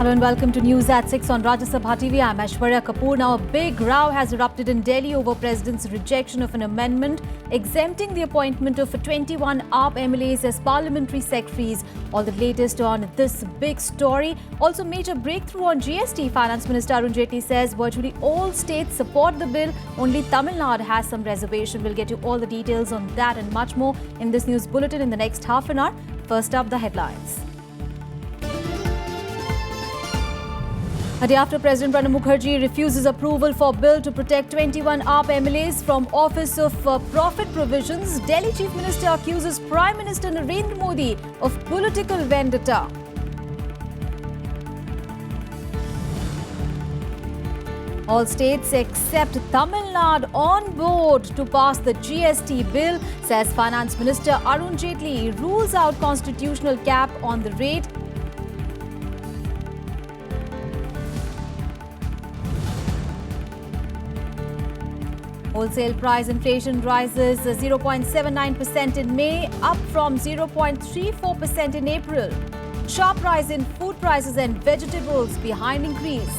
Hello and welcome to News at 6 on Rajya Sabha TV. I'm Aishwarya Kapoor. Now, a big row has erupted in Delhi over President's rejection of an amendment exempting the appointment of 21 AAP MLAs as parliamentary secretaries. All the latest on this big story. Also, major breakthrough on GST. Finance Minister Arun Jaitley says virtually all states support the bill. Only Tamil Nadu has some reservation. We'll get you all the details on that and much more in this news bulletin in the next half an hour. First up, the headlines. A day after President Pranab Mukherjee refuses approval for bill to protect 21 AAP MLAs from Office of Profit Provisions, Delhi Chief Minister accuses Prime Minister Narendra Modi of political vendetta. All states except Tamil Nadu on board to pass the GST bill, says Finance Minister Arun Jaitley. Rules out constitutional cap on the rate. Wholesale price inflation rises 0.79% in May, up from 0.34% in April. Sharp rise in food prices and vegetables behind increase.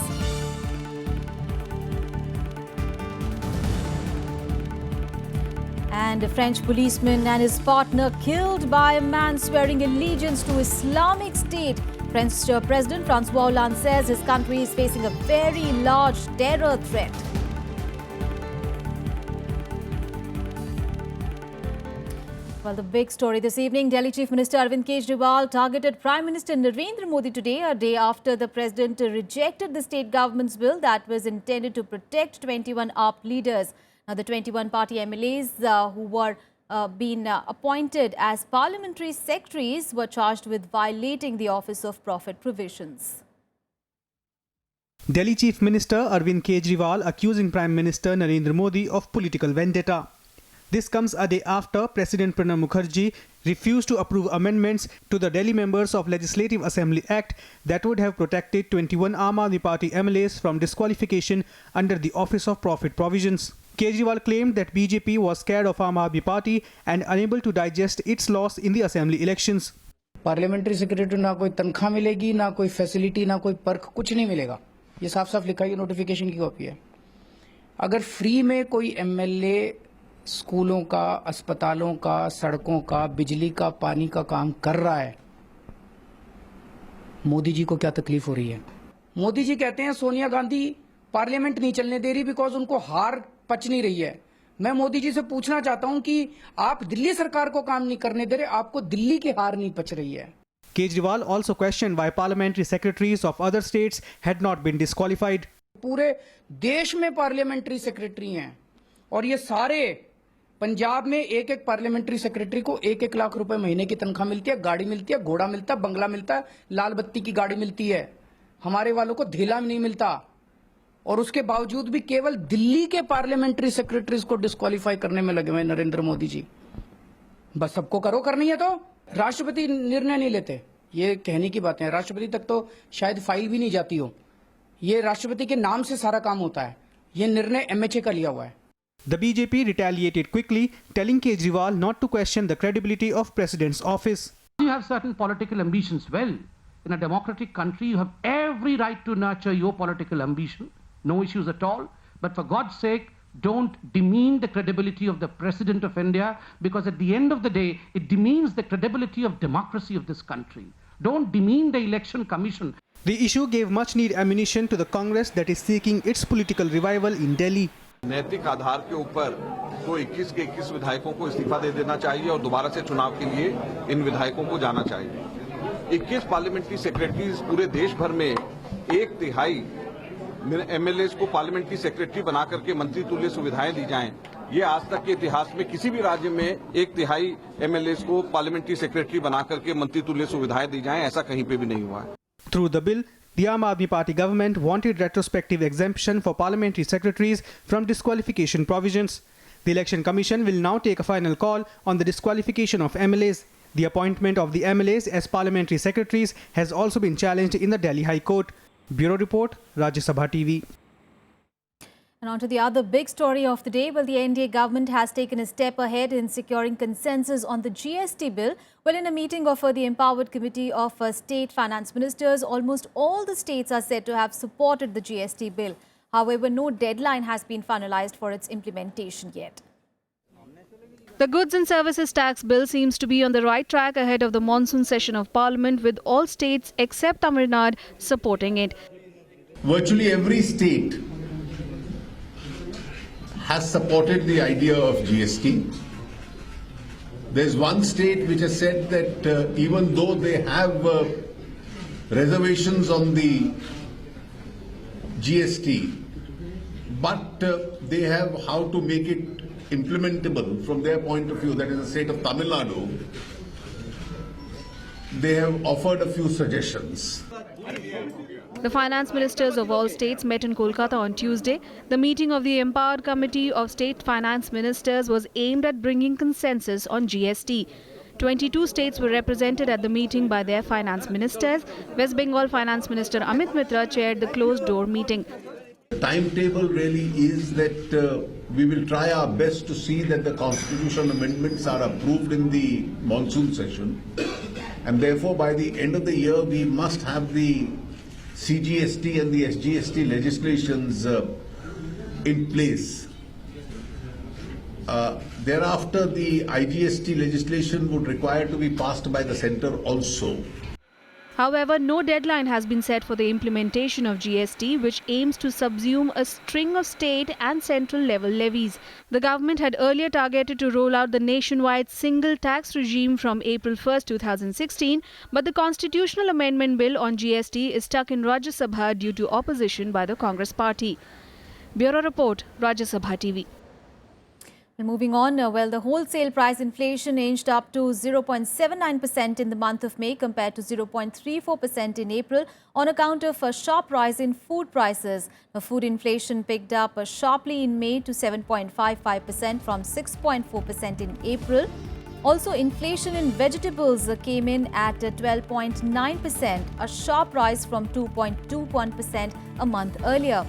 And a French policeman and his partner killed by a man swearing allegiance to Islamic State. French President François Hollande says his country is facing a very large terror threat. Well, the big story this evening, Delhi Chief Minister Arvind Kejriwal targeted Prime Minister Narendra Modi today, a day after the President rejected the state government's bill that was intended to protect 21 AAP leaders. Now, the 21 party MLAs who were being appointed as parliamentary secretaries were charged with violating the Office of Profit Provisions. Delhi Chief Minister Arvind Kejriwal accusing Prime Minister Narendra Modi of political vendetta. This comes a day after President Pranab Mukherjee refused to approve amendments to the Delhi Members of Legislative Assembly Act that would have protected 21 Aam Aadmi Party MLAs from disqualification under the Office of Profit Provisions. Kejriwal claimed that BJP was scared of Aam Aadmi Party and unable to digest its loss in the assembly elections. Parliamentary secretary ना कोई तनख्वाह मिलेगी, ना कोई facility, ना कोई Perk, कुछ नहीं मिलेगा. ये साफ साफ लिखा है, नोटिफिकेशन की कॉपी है. अगर फ्री में कोई एमएलए स्कूलों का, अस्पतालों का, सड़कों का, बिजली का, पानी का काम कर रहा है, मोदी जी को क्या तकलीफ हो रही है? मोदी जी कहते हैं सोनिया गांधी पार्लियामेंट नहीं चलने दे रही बिकॉज उनको हार पच नहीं रही है. मैं मोदी जी से पूछना चाहता हूं कि आप दिल्ली सरकार को काम नहीं करने दे रहे, आपको दिल्ली की हार नहीं पच रही है. Kejriwal also questioned why parliamentary secretaries of other states had not been disqualified. पूरे देश में पार्लियामेंट्री सेक्रेटरी हैं और ये सारे पंजाब में एक एक पार्लियामेंट्री सेक्रेटरी को 1-1 लाख रुपए महीने की तनख्वाह मिलती है, गाड़ी मिलती है, घोड़ा मिलता है, बंगला मिलता है, लाल बत्ती की गाड़ी मिलती है. हमारे वालों को धेला नहीं मिलता और उसके बावजूद भी केवल दिल्ली के पार्लियामेंट्री सेक्रेटरीज को डिस्क्वालीफाई करने में लगे हुए नरेंद्र मोदी जी. बस सबको करो, करनी है तो राष्ट्रपति निर्णय नहीं लेते. ये कहने की बातें हैं, राष्ट्रपति तक तो शायद फाइल भी नहीं जाती हो. ये राष्ट्रपति के नाम से सारा काम होता है. ये निर्णय एमएचए का लिया हुआ है. The BJP retaliated quickly, telling Kejriwal not to question the credibility of President's office. You have certain political ambitions. Well, in a democratic country, you have every right to nurture your political ambition. No issues at all. But for God's sake, don't demean the credibility of the President of India, because at the end of the day, it demeans the credibility of democracy of this country. Don't demean the Election Commission. The issue gave much-needed ammunition to the Congress that is seeking its political revival in Delhi. नैतिक आधार के ऊपर तो 21 के 21 विधायकों को इस्तीफा दे देना चाहिए और दोबारा से चुनाव के लिए इन विधायकों को जाना चाहिए. 21 पार्लियामेंट्री सेक्रेटरीज पूरे देश भर में 1/3 एमएलए को पार्लियामेंट्री सेक्रेटरी बना करके मंत्री तुल्य सुविधाएं दी जाएं. ये आज तक के इतिहास में किसी भी राज्य में 1/3 एमएलए को पार्लियामेंट्री सेक्रेटरी बना करके मंत्री तुल्य सुविधाएं दी जाएं, ऐसा कहीं पे भी नहीं हुआ है. Through the bill, the Aam Aadmi Party government wanted retrospective exemption for parliamentary secretaries from disqualification provisions. The Election Commission will now take a final call on the disqualification of MLAs. The appointment of the MLAs as parliamentary secretaries has also been challenged in the Delhi High Court. Bureau Report, Rajya Sabha TV. And on to the other big story of the day. Well, the NDA government has taken a step ahead in securing consensus on the GST bill. Well, in a meeting of the Empowered Committee of State Finance Ministers, almost all the states are said to have supported the GST bill. However, no deadline has been finalized for its implementation yet. The Goods and Services Tax Bill seems to be on the right track ahead of the monsoon session of Parliament, with all states except Tamil Nadu supporting it. Virtually every state has supported the idea of GST. There's one state which has said that even though they have reservations on the GST, but they have how to make it implementable from their point of view, that is the state of Tamil Nadu, they have offered a few suggestions. The finance ministers of all states met in Kolkata on Tuesday. The meeting of the Empowered Committee of State Finance Ministers was aimed at bringing consensus on GST. 22 states were represented at the meeting by their finance ministers. West Bengal Finance Minister Amit Mitra chaired the closed-door meeting. The timetable really is that we will try our best to see that the constitutional amendments are approved in the monsoon session, and therefore by the end of the year we must have the CGST and the SGST legislations in place. Thereafter, the IGST legislation would require to be passed by the centre also. However, no deadline has been set for the implementation of GST, which aims to subsume a string of state and central level levies. The government had earlier targeted to roll out the nationwide single tax regime from April 1, 2016, but the constitutional amendment bill on GST is stuck in Rajya Sabha due to opposition by the Congress party. Bureau Report, Rajya Sabha TV. And moving on, well, the wholesale price inflation inched up to 0.79% in the month of May compared to 0.34% in April on account of a sharp rise in food prices. The food inflation picked up sharply in May to 7.55% from 6.4% in April. Also, inflation in vegetables came in at 12.9%, a sharp rise from 2.21% a month earlier.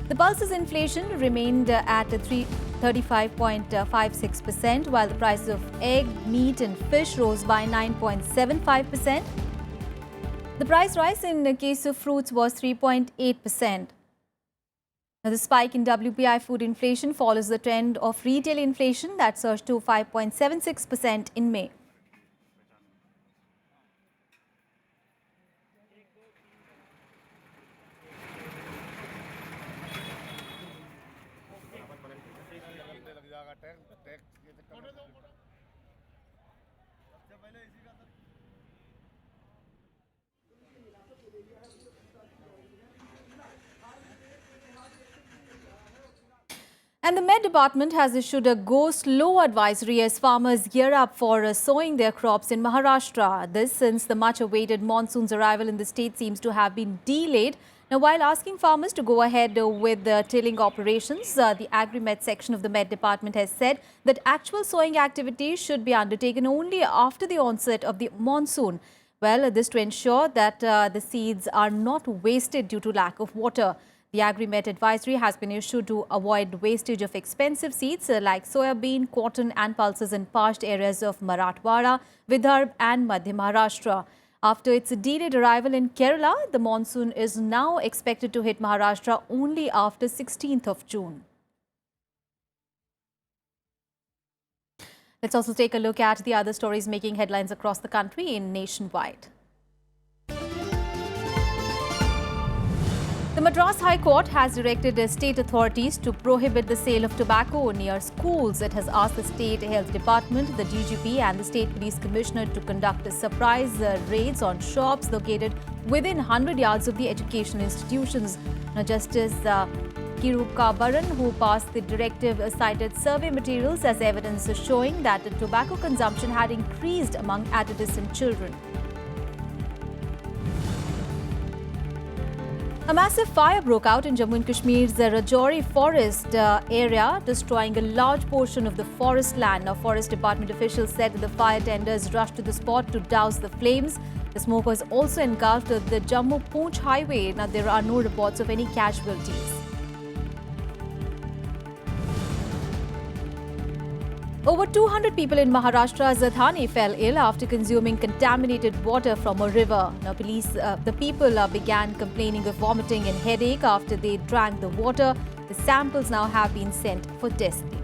The pulses inflation remained at 35.56%, while the price of egg, meat and fish rose by 9.75%. The price rise in the case of fruits was 3.8%. Now, the spike in WPI food inflation follows the trend of retail inflation that surged to 5.76% in May. And the Met Department has issued a go-slow advisory as farmers gear up for sowing their crops in Maharashtra. This since the much-awaited monsoon's arrival in the state seems to have been delayed. Now, while asking farmers to go ahead with the tilling operations, the Agri-Met section of the Met Department has said that actual sowing activities should be undertaken only after the onset of the monsoon. Well, this to ensure that the seeds are not wasted due to lack of water. The Agri-Met advisory has been issued to avoid wastage of expensive seeds like soybean, cotton and pulses in parched areas of Marathwada, Vidarbha and Madhya Maharashtra. After its delayed arrival in Kerala, the monsoon is now expected to hit Maharashtra only after 16th of June. Let's also take a look at the other stories making headlines across the country in Nationwide. The Madras High Court has directed state authorities to prohibit the sale of tobacco near schools. It has asked the State Health Department, the DGP and the State Police Commissioner to conduct surprise raids on shops located within 100 yards of the education institutions. Now, Justice Kirukabaran, who passed the directive, cited survey materials as evidence showing that the tobacco consumption had increased among adolescent children. A massive fire broke out in Jammu and Kashmir's Rajouri forest area, destroying a large portion of the forest land. Now, Forest Department officials said that the fire tenders rushed to the spot to douse the flames. The smoke was also engulfed the Jammu-Poonch highway. Now, there are no reports of any casualties. Over 200 people in Maharashtra's Thane fell ill after consuming contaminated water from a river. Now, the people began complaining of vomiting and headache after they drank the water. The samples now have been sent for testing.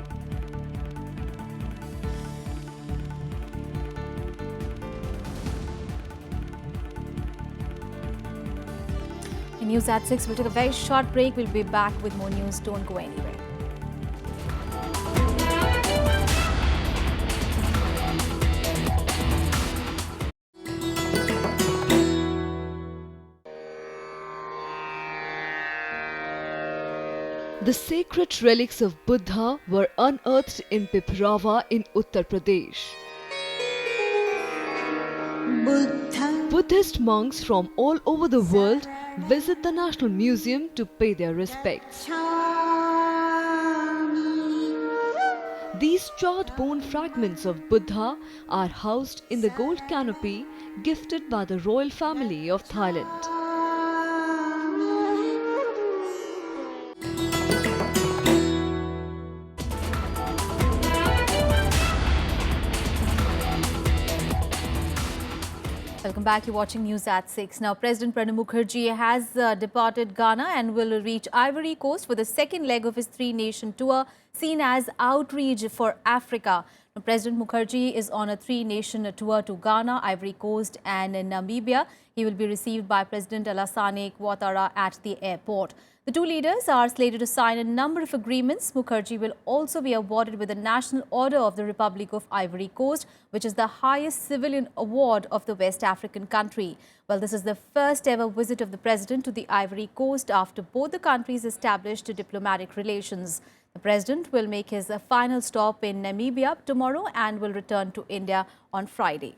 In News at 6, we'll take a very short break. We'll be back with more news. Don't go anywhere. The sacred relics of Buddha were unearthed in Piprava in Uttar Pradesh. Buddhist monks from all over the world visit the National Museum to pay their respects. These charred bone fragments of Buddha are housed in the gold canopy gifted by the royal family of Thailand. Welcome back. You're watching News at 6. Now, President Pranab Mukherjee has departed Ghana and will reach Ivory Coast for the second leg of his three-nation tour, seen as Outreach for Africa. Now, President Mukherjee is on a three-nation tour to Ghana, Ivory Coast and Namibia. He will be received by President Alassane Ouattara at the airport. The two leaders are slated to sign a number of agreements. Mukherjee will also be awarded with the National Order of the Republic of Ivory Coast, which is the highest civilian award of the West African country. Well, this is the first ever visit of the president to the Ivory Coast after both the countries established diplomatic relations. The president will make his final stop in Namibia tomorrow and will return to India on Friday.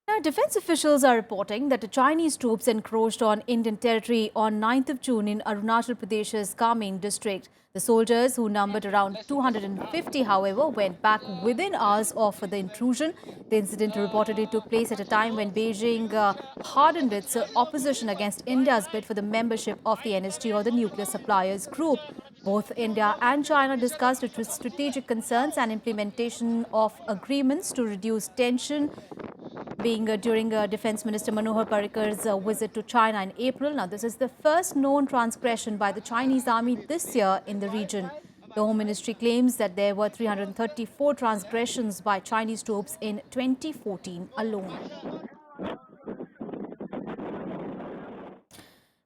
Now, defense officials are reporting that the Chinese troops encroached on Indian territory on 9th of June in Arunachal Pradesh's Kamen district. The soldiers, who numbered around 250, however, went back within hours of the intrusion. The incident reportedly took place at a time when Beijing hardened its opposition against India's bid for the membership of the NSG, or the Nuclear Suppliers Group. Both India and China discussed strategic concerns and implementation of agreements to reduce tension, being during Defence Minister Manohar Parrikar's visit to China in April. Now, this is the first known transgression by the Chinese army this year in the region. The Home Ministry claims that there were 334 transgressions by Chinese troops in 2014 alone.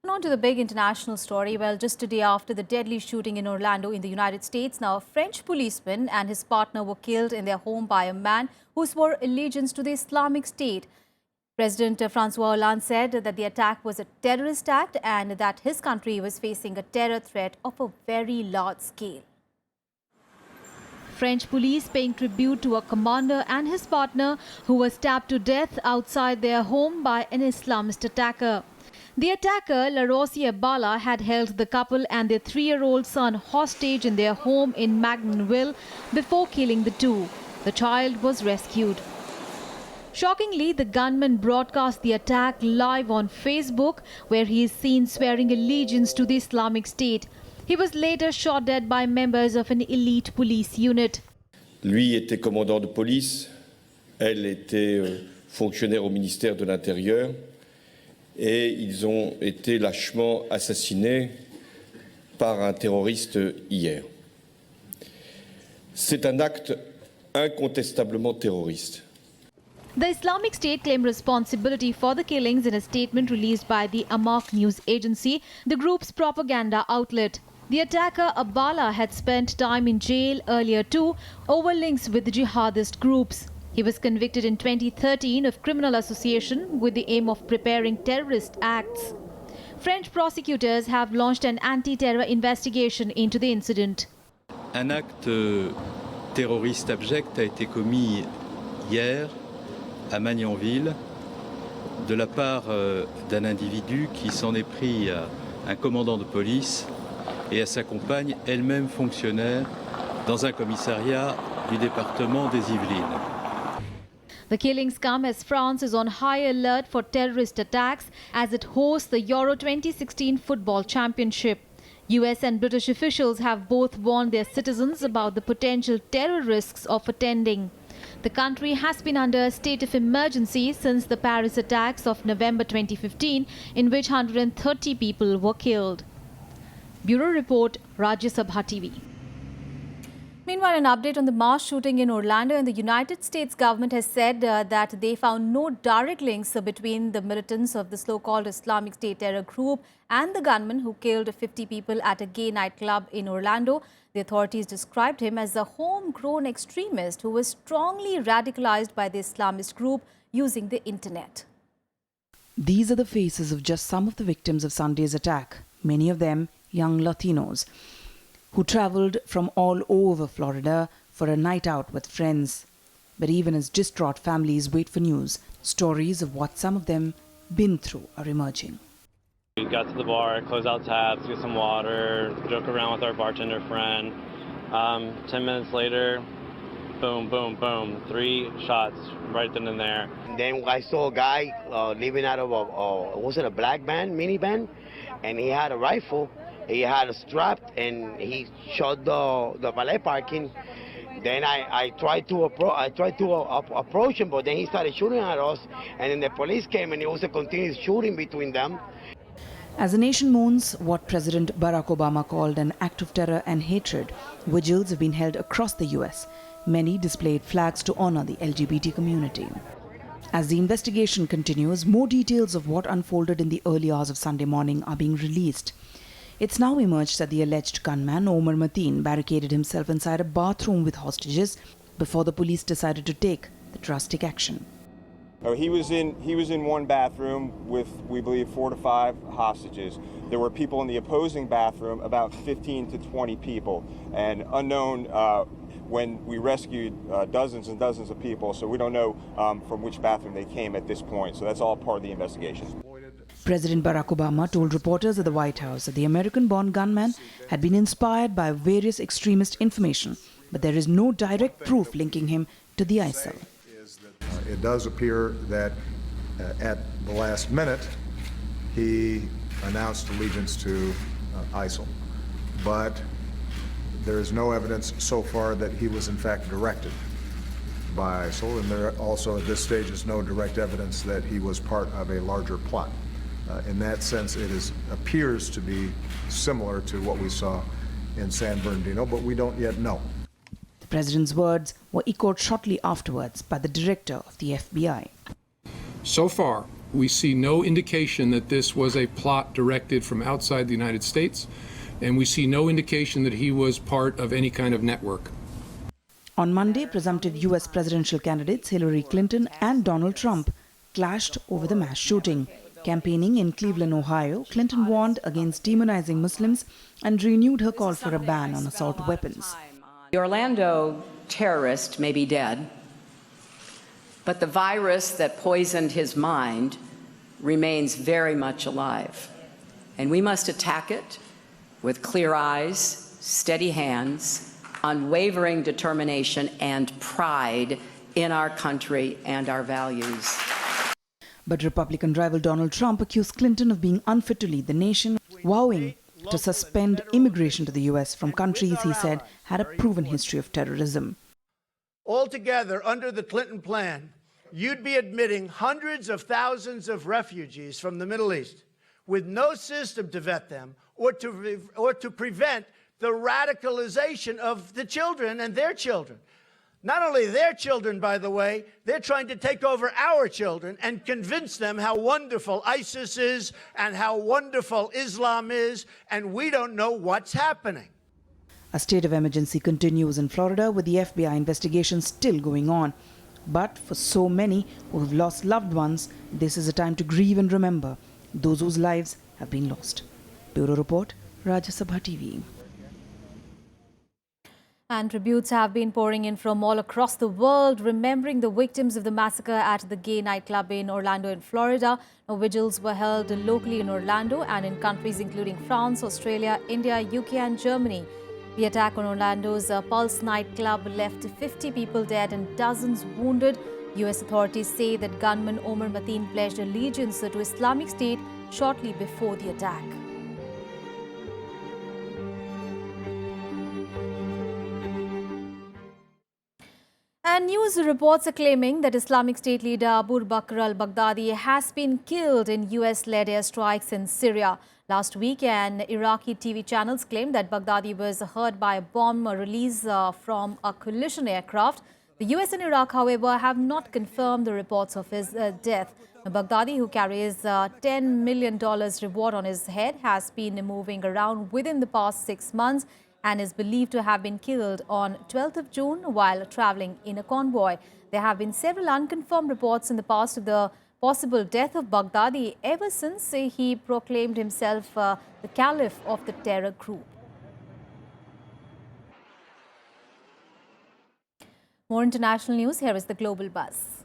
On to the big international story. Well, just a day after the deadly shooting in Orlando in the United States, now a French policeman and his partner were killed in their home by a man who swore allegiance to the Islamic State. President François Hollande said that the attack was a terrorist act and that his country was facing a terror threat of a very large scale. French police paying tribute to a commander and his partner who was stabbed to death outside their home by an Islamist attacker. The attacker, Larosie Bala, had held the couple and their 3-year-old son hostage in their home in Magnanville before killing the two. The child was rescued. Shockingly, the gunman broadcast the attack live on Facebook, where he is seen swearing allegiance to the Islamic State. He was later shot dead by members of an elite police unit. Lui était commandant de police, elle était fonctionnaire au ministère de l'Intérieur. Et ils ont été lâchement assassinés par un terroriste hier. C'est un acte incontestablement terroriste. The Islamic State claimed responsibility for the killings in a statement released by the Amaq news agency, the group's propaganda outlet. The attacker, Abala, had spent time in jail earlier too over links with the jihadist groups. He was convicted in 2013 of criminal association with the aim of preparing terrorist acts. French prosecutors have launched an anti-terror investigation into the incident. Un acte terroriste abject a été commis hier à Magnanville de la part d'un individu qui s'en est pris à un commandant de police et à sa compagne, elle-même fonctionnaire dans un commissariat du département des Yvelines. The killings come as France is on high alert for terrorist attacks as it hosts the Euro 2016 football championship. US and British officials have both warned their citizens about the potential terror risks of attending. The country has been under a state of emergency since the Paris attacks of November 2015, in which 130 people were killed. Bureau Report, Rajya Sabha TV. Meanwhile, an update on the mass shooting in Orlando, and the United States government has said that they found no direct links between the militants of the so-called Islamic State terror group and the gunman who killed 50 people at a gay nightclub in Orlando. The authorities described him as a homegrown extremist who was strongly radicalized by the Islamist group using the internet. These are the faces of just some of the victims of Sunday's attack, many of them young Latinos, who traveled from all over Florida for a night out with friends. But even as distraught families wait for news, stories of what some of them been through are emerging. We got to the bar, closed out tabs, get some water, joke around with our bartender friend. 10 minutes later, boom, boom, boom, 3 shots right then and there. And then I saw a guy leaving out of a black minivan, and he had a rifle. He had a strap, and he shot the valet parking. Then I tried to approach him, but then he started shooting at us, and then the police came, and it was a continuous shooting between them. As the nation mourns what President Barack Obama called an act of terror and hatred, vigils have been held across the US. Many displayed flags to honor the LGBT community. As the investigation continues, more details of what unfolded in the early hours of Sunday morning are being released. It's now emerged that the alleged gunman, Omar Mateen, barricaded himself inside a bathroom with hostages before the police decided to take the drastic action. He was in one bathroom with, we believe, 4 to 5 hostages. There were people in the opposing bathroom, about 15 to 20 people, and unknown when we rescued dozens and dozens of people, so we don't know from which bathroom they came at this point. So that's all part of the investigation. President Barack Obama told reporters at the White House that the American-born gunman had been inspired by various extremist information, but there is no direct proof linking him to the ISIL. It does appear that at the last minute he announced allegiance to ISIL, but there is no evidence so far that he was in fact directed by ISIL, and there also at this stage is no direct evidence that he was part of a larger plot. In that sense, it appears to be similar to what we saw in San Bernardino, but we don't yet know. The president's words were echoed shortly afterwards by the director of the FBI. So far, we see no indication that this was a plot directed from outside the United States, and we see no indication that he was part of any kind of network. On Monday, presumptive U.S. presidential candidates Hillary Clinton and Donald Trump clashed over the mass shooting. Campaigning in Cleveland, Ohio, Clinton warned against demonizing Muslims and renewed her call for a ban on assault weapons. The Orlando terrorist may be dead, but the virus that poisoned his mind remains very much alive. And we must attack it with clear eyes, steady hands, unwavering determination, and pride in our country and our values. But Republican rival Donald Trump accused Clinton of being unfit to lead the nation, vowing to suspend immigration to the U.S. from countries he said had a proven history of terrorism. Altogether, under the Clinton plan, you'd be admitting hundreds of thousands of refugees from the Middle East with no system to vet them or to prevent the radicalization of the children and their children. Not only their children, by the way, they're trying to take over our children and convince them how wonderful ISIS is and how wonderful Islam is, and we don't know what's happening. A state of emergency continues in Florida with the FBI investigation still going on. But for so many who have lost loved ones, this is a time to grieve and remember those whose lives have been lost. Bureau Report, Rajya Sabha TV. And tributes have been pouring in from all across the world, remembering the victims of the massacre at the gay nightclub in Orlando in Florida. Now, vigils were held locally in Orlando and in countries including France, Australia, India, UK and Germany. The attack on Orlando's Pulse nightclub left 50 people dead and dozens wounded. US authorities say that gunman Omar Mateen pledged allegiance to Islamic State shortly before the attack. And news reports are claiming that Islamic State leader Abu Bakr al-Baghdadi has been killed in US-led airstrikes in Syria. Last week, Iraqi TV channels claimed that Baghdadi was hurt by a bomb release from a collision aircraft. The US and Iraq, however, have not confirmed the reports of his death. Baghdadi, who carries $10 million reward on his head, has been moving around within the past 6 months and is believed to have been killed on 12th of June while traveling in a convoy. There have been several unconfirmed reports in the past of the possible death of Baghdadi ever since he proclaimed himself the caliph of the terror group. More international news, here is the Global Buzz.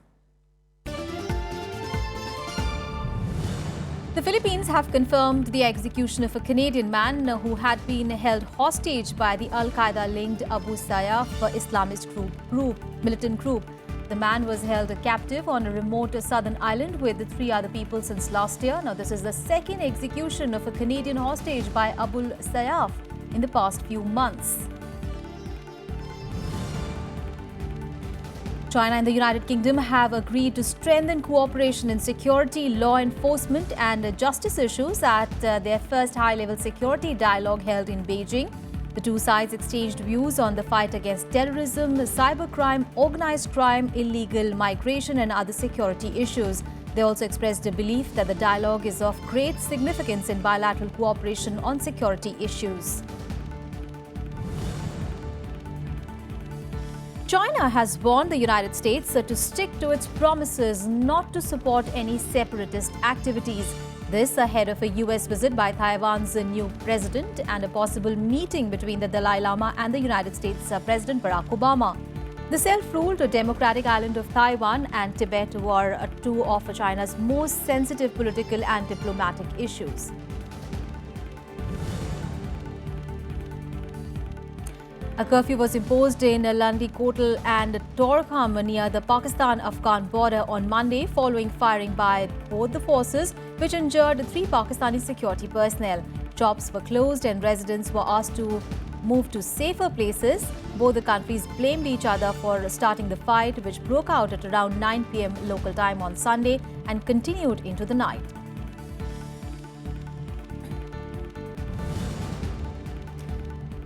The Philippines have confirmed the execution of a Canadian man who had been held hostage by the Al-Qaeda-linked Abu Sayyaf Islamist militant group. The man was held captive on a remote southern island with 3 other people since last year. Now, this is the second execution of a Canadian hostage by Abu Sayyaf in the past few months. China and the United Kingdom have agreed to strengthen cooperation in security, law enforcement and justice issues at their first high-level security dialogue held in Beijing. The two sides exchanged views on the fight against terrorism, cybercrime, organized crime, illegal migration and other security issues. They also expressed a belief that the dialogue is of great significance in bilateral cooperation on security issues. China has warned the United States to stick to its promises not to support any separatist activities. This ahead of a US visit by Taiwan's new president and a possible meeting between the Dalai Lama and the United States President Barack Obama. The self-ruled democratic island of Taiwan and Tibet were two of China's most sensitive political and diplomatic issues. A curfew was imposed in Landi Kotal and Torkham near the Pakistan-Afghan border on Monday following firing by both the forces, which injured 3 Pakistani security personnel. Shops were closed and residents were asked to move to safer places. Both the countries blamed each other for starting the fight, which broke out at around 9 p.m. local time on Sunday and continued into the night.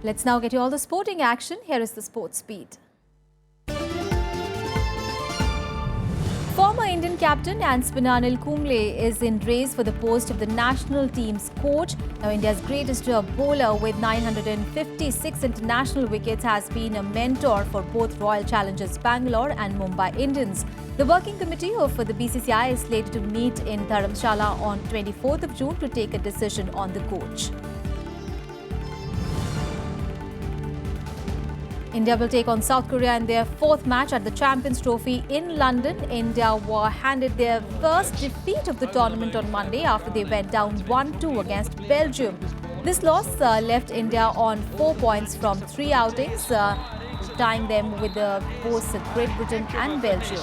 Let's now get you all the sporting action. Here is the sports beat. Former Indian captain and spinner Anil Kumble is in race for the post of the national team's coach. Now, India's greatest bowler with 956 international wickets has been a mentor for both Royal Challengers Bangalore and Mumbai Indians. The working committee of the BCCI is slated to meet in Dharamshala on 24th of June to take a decision on the coach. India will take on South Korea in their 4th match at the Champions Trophy in London. India were handed their first defeat of the tournament on Monday after they went down 1-2 against Belgium. This loss left India on 4 points from 3 outings, tying them with both Great Britain and Belgium.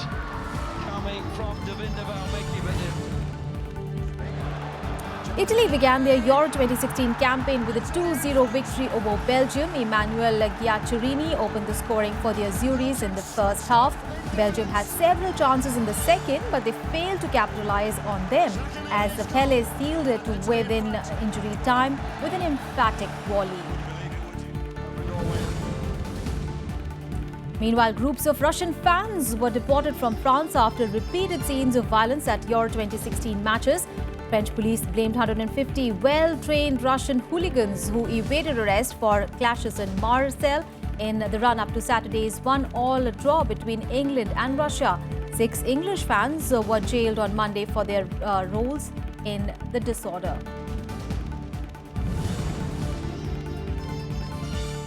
Italy began their Euro 2016 campaign with a 2-0 victory over Belgium. Emmanuel Giaccherini opened the scoring for the Azuris in the first half. Belgium had several chances in the second, but they failed to capitalize on them as Pele sealed it to within injury time with an emphatic volley. Meanwhile, groups of Russian fans were deported from France after repeated scenes of violence at Euro 2016 matches. French police blamed 150 well-trained Russian hooligans who evaded arrest for clashes in Marseille in the run-up to Saturday's 1-1 draw between England and Russia. 6 English fans were jailed on Monday for their roles in the disorder.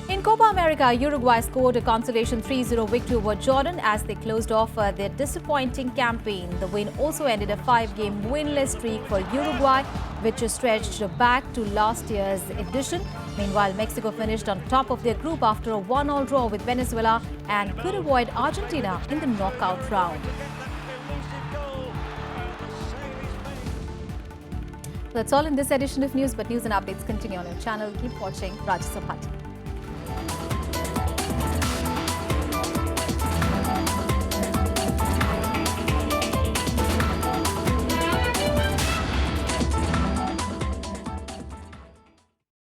In Copa America, Uruguay scored a consolation 3-0 victory over Jordan as they closed off their disappointing campaign. The win also ended a 5-game winless streak for Uruguay, which stretched back to last year's edition. Meanwhile, Mexico finished on top of their group after a 1-1 draw with Venezuela and could avoid Argentina in the knockout round. That's all in this edition of news, but news and updates continue on our channel. Keep watching Rajya Sabha.